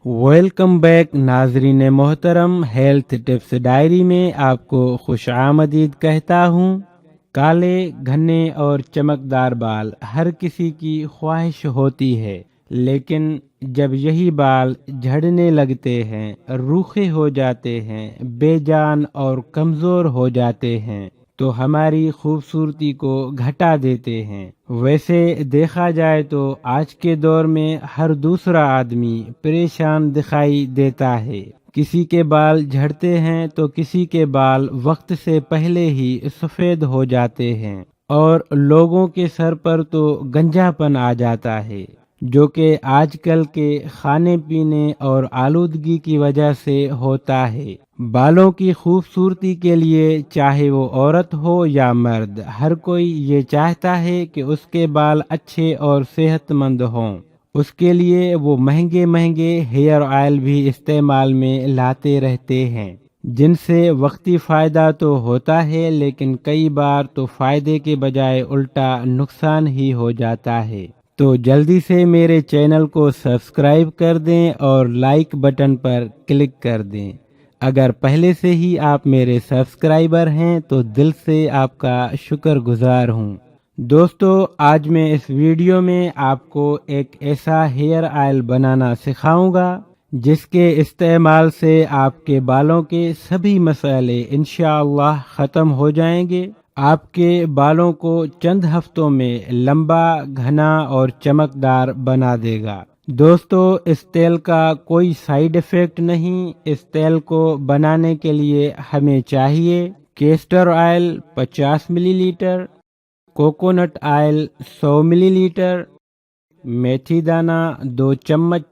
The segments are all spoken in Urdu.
ویلکم بیک ناظرین محترم، ہیلتھ ٹپس ڈائری میں آپ کو خوش آمدید کہتا ہوں۔ کالے، گھنے اور چمکدار بال ہر کسی کی خواہش ہوتی ہے، لیکن جب یہی بال جھڑنے لگتے ہیں، روکھے ہو جاتے ہیں، بے جان اور کمزور ہو جاتے ہیں تو ہماری خوبصورتی کو گھٹا دیتے ہیں۔ ویسے دیکھا جائے تو آج کے دور میں ہر دوسرا آدمی پریشان دکھائی دیتا ہے۔ کسی کے بال جھڑتے ہیں تو کسی کے بال وقت سے پہلے ہی سفید ہو جاتے ہیں، اور لوگوں کے سر پر تو گنجا پن آ جاتا ہے، جو کہ آج کل کے کھانے پینے اور آلودگی کی وجہ سے ہوتا ہے۔ بالوں کی خوبصورتی کے لیے چاہے وہ عورت ہو یا مرد، ہر کوئی یہ چاہتا ہے کہ اس کے بال اچھے اور صحت مند ہوں۔ اس کے لیے وہ مہنگے مہنگے ہیئر آئل بھی استعمال میں لاتے رہتے ہیں، جن سے وقتی فائدہ تو ہوتا ہے، لیکن کئی بار تو فائدے کے بجائے الٹا نقصان ہی ہو جاتا ہے۔ تو جلدی سے میرے چینل کو سبسکرائب کر دیں اور لائک بٹن پر کلک کر دیں۔ اگر پہلے سے ہی آپ میرے سبسکرائبر ہیں تو دل سے آپ کا شکر گزار ہوں۔ دوستو، آج میں اس ویڈیو میں آپ کو ایک ایسا ہیئر آئل بنانا سکھاؤں گا جس کے استعمال سے آپ کے بالوں کے سبھی مسئلے انشاءاللہ ختم ہو جائیں گے۔ آپ کے بالوں کو چند ہفتوں میں لمبا، گھنا اور چمکدار بنا دے گا۔ دوستو، اس تیل کا کوئی سائیڈ ایفیکٹ نہیں۔ اس تیل کو بنانے کے لیے ہمیں چاہیے کیسٹر آئل 50 ملی لیٹر، کوکونٹ آئل 100 ملی لیٹر، میتھی دانہ 2 چمچ،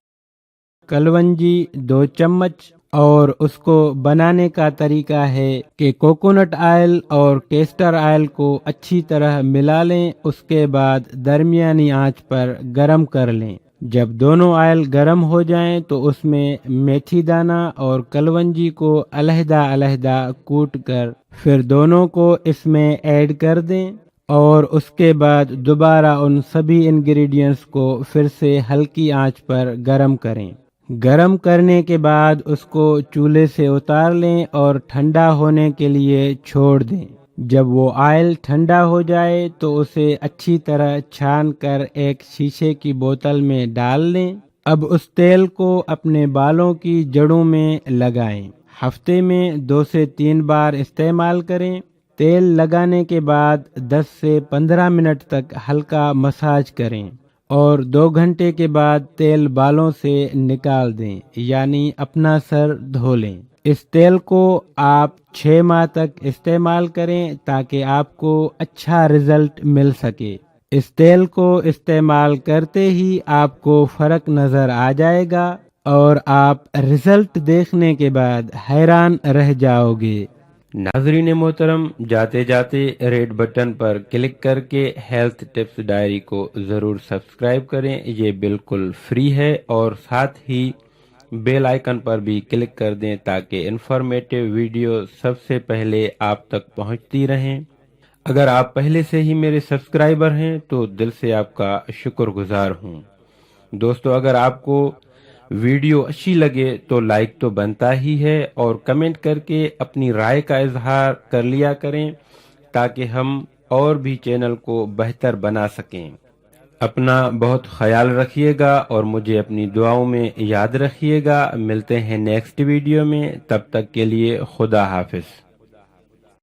کلونجی 2 چمچ۔ اور اس کو بنانے کا طریقہ ہے کہ کوکونٹ آئل اور کیسٹر آئل کو اچھی طرح ملا لیں، اس کے بعد درمیانی آنچ پر گرم کر لیں۔ جب دونوں آئل گرم ہو جائیں تو اس میں میتھی دانہ اور کلونجی کو علیحدہ علیحدہ کوٹ کر پھر دونوں کو اس میں ایڈ کر دیں، اور اس کے بعد دوبارہ ان سبھی انگریڈینٹس کو پھر سے ہلکی آنچ پر گرم کریں۔ گرم کرنے کے بعد اس کو چولہے سے اتار لیں اور ٹھنڈا ہونے کے لیے چھوڑ دیں۔ جب وہ آئل ٹھنڈا ہو جائے تو اسے اچھی طرح چھان کر ایک شیشے کی بوتل میں ڈال لیں۔ اب اس تیل کو اپنے بالوں کی جڑوں میں لگائیں۔ ہفتے میں 2 سے 3 بار استعمال کریں۔ تیل لگانے کے بعد 10 سے 15 منٹ تک ہلکا مساج کریں، اور 2 گھنٹے کے بعد تیل بالوں سے نکال دیں، یعنی اپنا سر دھو لیں۔ اس تیل کو آپ 6 ماہ تک استعمال کریں تاکہ آپ کو اچھا رزلٹ مل سکے۔ اس تیل کو استعمال کرتے ہی آپ کو فرق نظر آ جائے گا، اور آپ رزلٹ دیکھنے کے بعد حیران رہ جاؤ گے۔ ناظرین محترم، جاتے جاتے ریڈ بٹن پر کلک کر کے ہیلتھ ٹپس ڈائری کو ضرور سبسکرائب کریں، یہ بالکل فری ہے، اور ساتھ ہی بیل آئیکن پر بھی کلک کر دیں تاکہ انفارمیٹو ویڈیو سب سے پہلے آپ تک پہنچتی رہیں۔ اگر آپ پہلے سے ہی میرے سبسکرائبر ہیں تو دل سے آپ کا شکر گزار ہوں۔ دوستو، اگر آپ کو ویڈیو اچھی لگے تو لائک تو بنتا ہی ہے، اور کمنٹ کر کے اپنی رائے کا اظہار کر لیا کریں تاکہ ہم اور بھی چینل کو بہتر بنا سکیں۔ اپنا بہت خیال رکھیے گا اور مجھے اپنی دعاؤں میں یاد رکھیے گا۔ ملتے ہیں نیکسٹ ویڈیو میں، تب تک کے لیے خدا حافظ۔